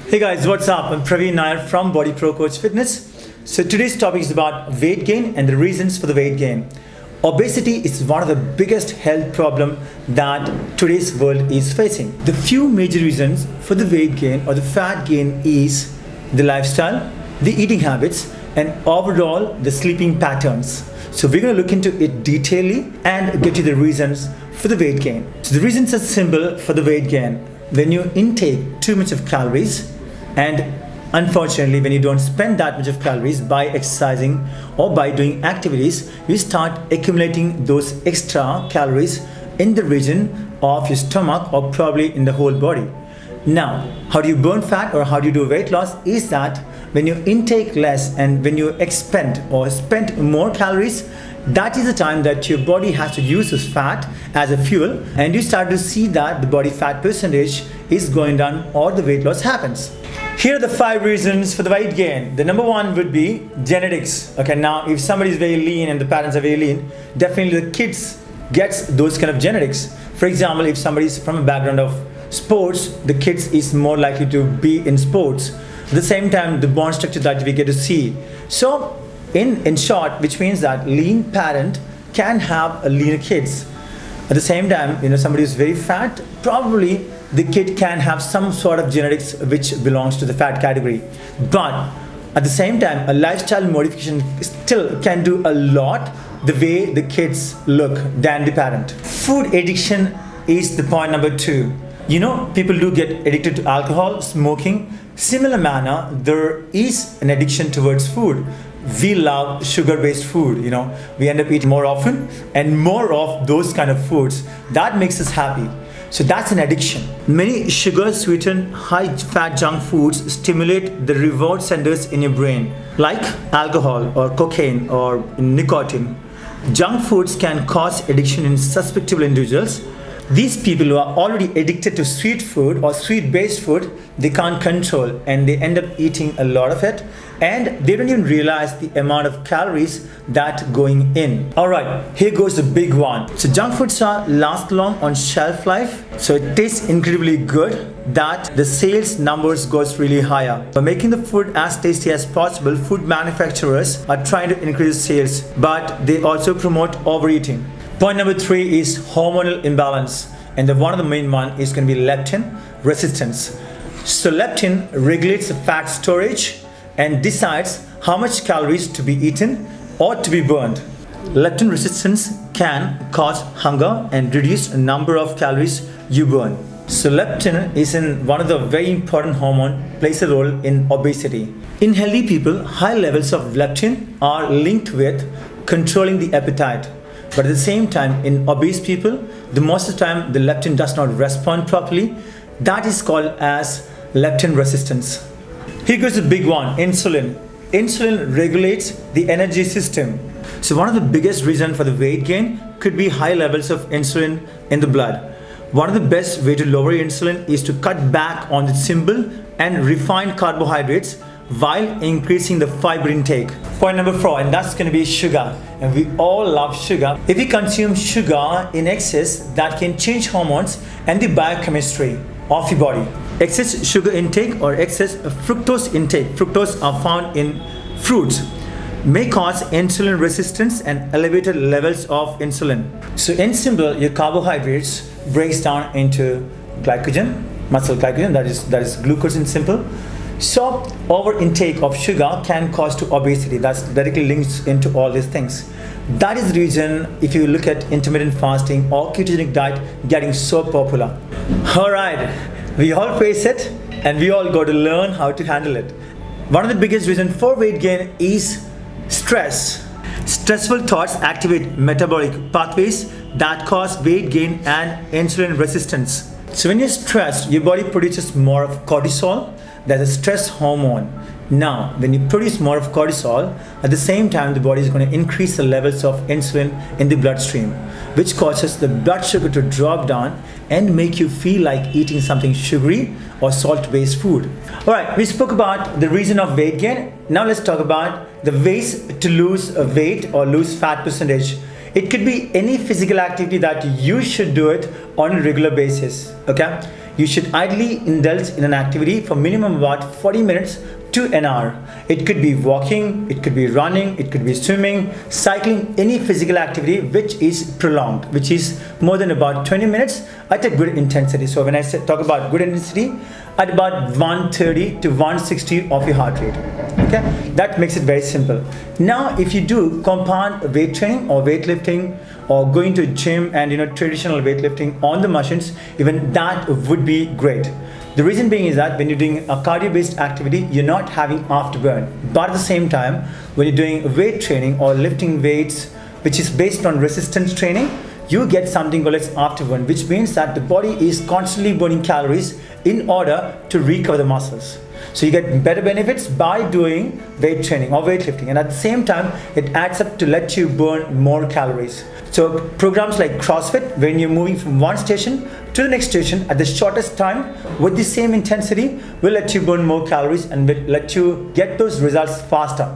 Hey guys, what's up? I'm Praveen Nair from BodyProCoach Fitness. So today's topic is about weight gain and the reasons for the weight gain. Obesity is one of the biggest health problems that today's world is facing. The few major reasons for the weight gain or the fat gain is the lifestyle, the eating habits, and overall the sleeping patterns. So we're going to look into it detailedly and get you the reasons for the weight gain. So the reasons are simple for the weight gain. When you intake too much of calories, and unfortunately when you don't spend that much of calories by exercising or by doing activities, you start accumulating those extra calories in the region of your stomach or probably in the whole body. Now, how do you burn fat or how do you do weight loss is that when you intake less and when you expend or spend more calories, that is the time that your body has to use this fat as a fuel, and you start to see that the body fat percentage is going down or the weight loss happens. Here are the 5 reasons for the weight gain. The number 1 would be genetics. Okay, now if somebody is very lean and the parents are very lean, definitely the kids gets those kind of genetics. For example, if somebody is from a background of sports, the kids is more likely to be in sports. At the same time, the bone structure that we get to see. So in short, which means that lean parent can have a leaner kids. At the same time, somebody who's very fat, probably the kid can have some sort of genetics which belongs to the fat category. But at the same time, a lifestyle modification still can do a lot the way the kids look than the parent. Food addiction is the point number 2. People do get addicted to alcohol, smoking. Similar manner, there is an addiction towards food. We love sugar-based food, we end up eating more often and more of those kind of foods. That makes us happy. So that's an addiction. Many sugar-sweetened, high-fat junk foods stimulate the reward centers in your brain, like alcohol or cocaine or nicotine. Junk foods can cause addiction in susceptible individuals. These people who are already addicted to sweet food or sweet-based food, they can't control and they end up eating a lot of it, and they don't even realize the amount of calories that going in. Alright, here goes the big one. So junk foods last long on shelf life, so it tastes incredibly good that the sales numbers goes really higher. By making the food as tasty as possible, food manufacturers are trying to increase sales, but they also promote overeating. Point number 3 is hormonal imbalance, and one of the main one is going to be leptin resistance. So leptin regulates the fat storage and decides how much calories to be eaten or to be burned. Leptin resistance can cause hunger and reduce the number of calories you burn. So leptin is one of the very important hormone, plays a role in obesity. In healthy people, high levels of leptin are linked with controlling the appetite. But at the same time, in obese people, the most of the time the leptin does not respond properly. That is called as leptin resistance. Here goes the big one, insulin. Insulin regulates the energy system. So one of the biggest reasons for the weight gain could be high levels of insulin in the blood. One of the best way to lower insulin is to cut back on the simple and refined carbohydrates while increasing the fiber intake. Point number 4, and that's going to be sugar. And we all love sugar. If we consume sugar in excess, that can change hormones and the biochemistry of your body. Excess sugar intake or excess fructose intake, fructose are found in fruits, may cause insulin resistance and elevated levels of insulin. So in simple, your carbohydrates breaks down into glycogen, muscle glycogen, that is glucose in simple. So over intake of sugar can cause to obesity. That's directly links into all these things. That is the reason if you look at intermittent fasting or ketogenic diet getting so popular. Alright, we all face it and we all got to learn how to handle it. One of the biggest reasons for weight gain is stress. Stressful thoughts activate metabolic pathways that cause weight gain and insulin resistance. So when you're stressed, your body produces more of cortisol. That's a stress hormone. Now, when you produce more of cortisol, at the same time, the body is going to increase the levels of insulin in the bloodstream, which causes the blood sugar to drop down and make you feel like eating something sugary or salt-based food. All right, we spoke about the reason of weight gain. Now let's talk about the ways to lose weight or lose fat percentage. It could be any physical activity that you should do it on a regular basis, okay? you should ideally indulge in an activity for minimum about 40 minutes to an hour. It could be walking, it could be running, it could be swimming, cycling, any physical activity which is prolonged, which is more than about 20 minutes at a good intensity. So when I talk about good intensity, at about 130 to 160 of your heart rate. Okay, that makes it very simple. Now, if you do compound weight training or weightlifting or going to a gym and traditional weightlifting on the machines, even that would be great. The reason being is that when you're doing a cardio-based activity, you're not having afterburn. But at the same time, when you're doing weight training or lifting weights, which is based on resistance training, you get something called as afterburn, which means that the body is constantly burning calories in order to recover the muscles. So you get better benefits by doing weight training or weightlifting, and at the same time it adds up to let you burn more calories. So programs like CrossFit, when you're moving from one station to the next station at the shortest time with the same intensity, will let you burn more calories and will let you get those results faster.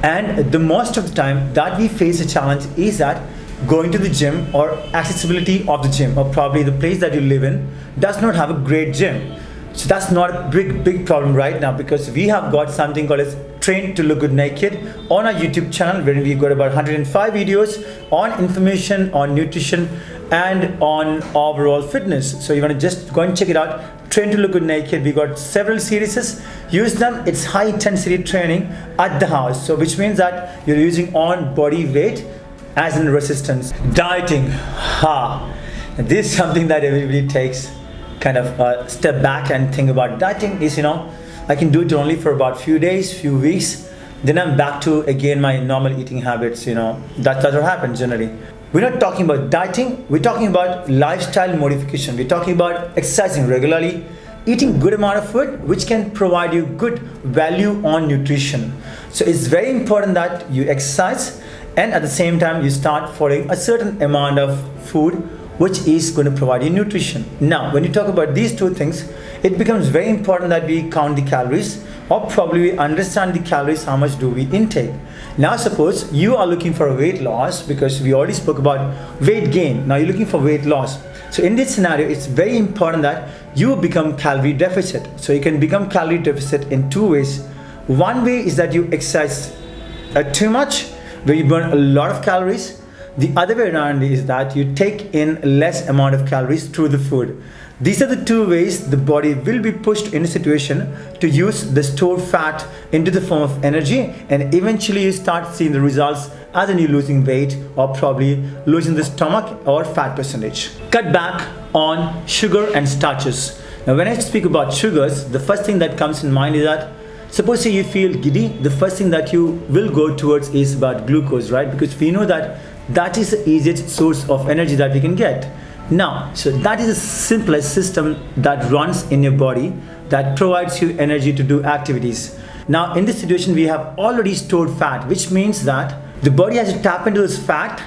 And the most of the time that we face a challenge is that going to the gym or accessibility of the gym, or probably the place that you live in does not have a great gym. So that's not a big problem right now, because we have got something called as Train to Look Good Naked on our YouTube channel, wherein we've got about 105 videos on information, on nutrition, and on overall fitness. So you want to just go and check it out. Train to Look Good Naked. We got several series. Use them. It's high intensity training at the house. So which means that you're using on body weight as in resistance. Dieting. This is something that everybody takes kind of a step back and think about. Dieting is, I can do it only for about few days, few weeks, then I'm back to again my normal eating habits. That's what happens generally. We're not talking about dieting, we're talking about lifestyle modification. We're talking about exercising regularly, eating good amount of food which can provide you good value on nutrition. So it's very important that you exercise and at the same time you start following a certain amount of food which is going to provide you nutrition. Now, when you talk about these two things, it becomes very important that we count the calories, or probably we understand the calories, how much do we intake. Now suppose you are looking for a weight loss, because we already spoke about weight gain. Now you're looking for weight loss. So in this scenario, it's very important that you become calorie deficit. So you can become calorie deficit in two ways. One way is that you exercise too much, where you burn a lot of calories. The other way around is that you take in less amount of calories through the food. These are the two ways the body will be pushed in a situation to use the stored fat into the form of energy, and eventually you start seeing the results as in you losing weight or probably losing the stomach or fat percentage. Cut back on sugar and starches. Now when I speak about sugars, the first thing that comes in mind is that suppose you feel giddy, the first thing that you will go towards is about glucose, right? Because we know that is the easiest source of energy that we can get. Now, so that is the simplest system that runs in your body that provides you energy to do activities. Now, in this situation, we have already stored fat, which means that the body has to tap into this fat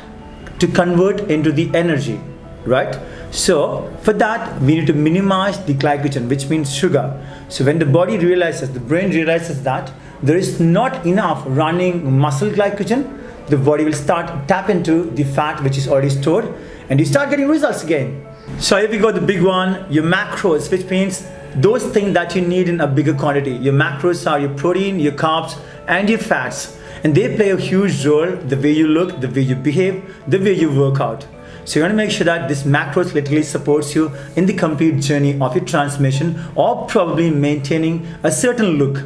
to convert into the energy, right? So for that, we need to minimize the glycogen, which means sugar. So when the body realizes, the brain realizes that there is not enough running muscle glycogen, the body will start tap into the fat which is already stored, and you start getting results again. So here we got the big one, your macros, which means those things that you need in a bigger quantity. Your macros are your protein, your carbs, and your fats, and they play a huge role the way you look, the way you behave, the way you work out. So you want to make sure that this macros literally supports you in the complete journey of your transformation or probably maintaining a certain look.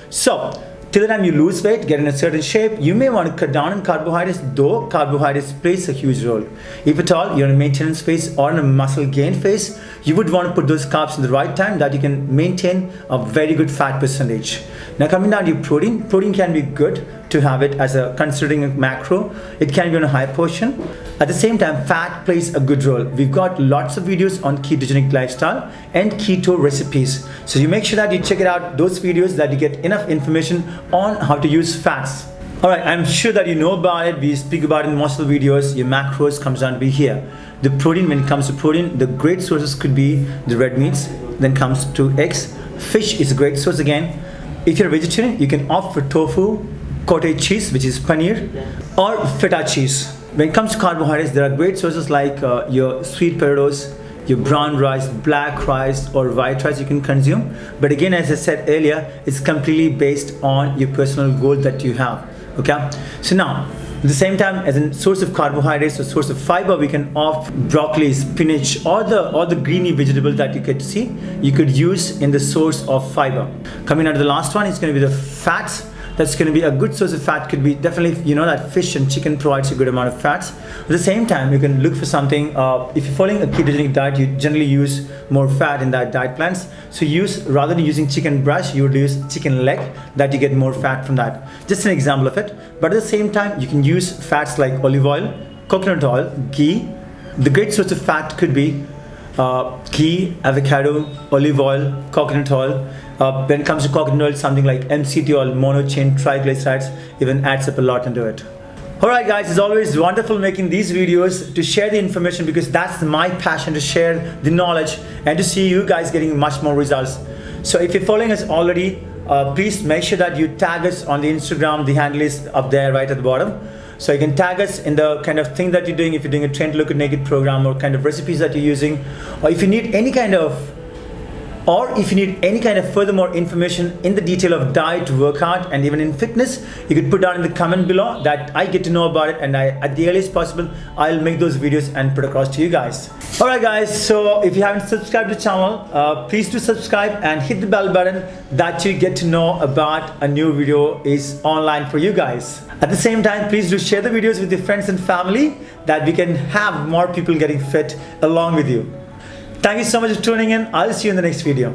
So till the time you lose weight, get in a certain shape, you may want to cut down on carbohydrates, though carbohydrates plays a huge role. If at all you're in a maintenance phase or in a muscle gain phase, you would want to put those carbs in the right time that you can maintain a very good fat percentage. Now coming down to your protein can be good to have it as a considering a macro. It can be on a high portion. At the same time, fat plays a good role. We've got lots of videos on ketogenic lifestyle and keto recipes. So you make sure that you check it out, those videos, that you get enough information on how to use fats. Alright, I'm sure that you know about it. We speak about it in most of the videos. Your macros comes down to be here. The protein, when it comes to protein, the great sources could be the red meats, then comes to eggs. Fish is a great source again. If you're a vegetarian, you can opt for tofu, cottage cheese, which is paneer, or feta cheese. When it comes to carbohydrates, there are great sources like your sweet potatoes, your brown rice, black rice, or white rice you can consume. But again, as I said earlier, it's completely based on your personal goal that you have. Okay, so now at the same time, as a source of carbohydrates or source of fiber, we can opt broccoli, spinach, or the greeny vegetable that you could see, you could use in the source of fiber. Coming on to the last one, it's going to be the fats. That's going to be a good source of fat. Could be definitely, you know, that fish and chicken provides a good amount of fats. At the same time, you can look for something. If you're following a ketogenic diet, you generally use more fat in that diet plans. So rather than using chicken breast, you would use chicken leg, that you get more fat from that. Just an example of it. But at the same time, you can use fats like olive oil, coconut oil, ghee. The great source of fat could be ghee, avocado, olive oil, coconut oil. When it comes to coconut oil, something like MCT oil, monochain triglycerides, even adds up a lot into it. Alright guys, it's always wonderful making these videos to share the information, because that's my passion, to share the knowledge and to see you guys getting much more results. So if you're following us already, please make sure that you tag us on the Instagram. The handle is up there right at the bottom. So you can tag us in the kind of thing that you're doing, if you're doing a Train to Look Naked program, or kind of recipes that you're using, or if you need any kind of furthermore information in the detail of diet, workout, and even in fitness, you could put down in the comment below that I get to know about it, and at the earliest possible, I'll make those videos and put across to you guys. Alright guys, so if you haven't subscribed to the channel, please do subscribe and hit the bell button, that you get to know about a new video is online for you guys. At the same time, please do share the videos with your friends and family, that we can have more people getting fit along with you. Thank you so much for tuning in. I'll see you in the next video.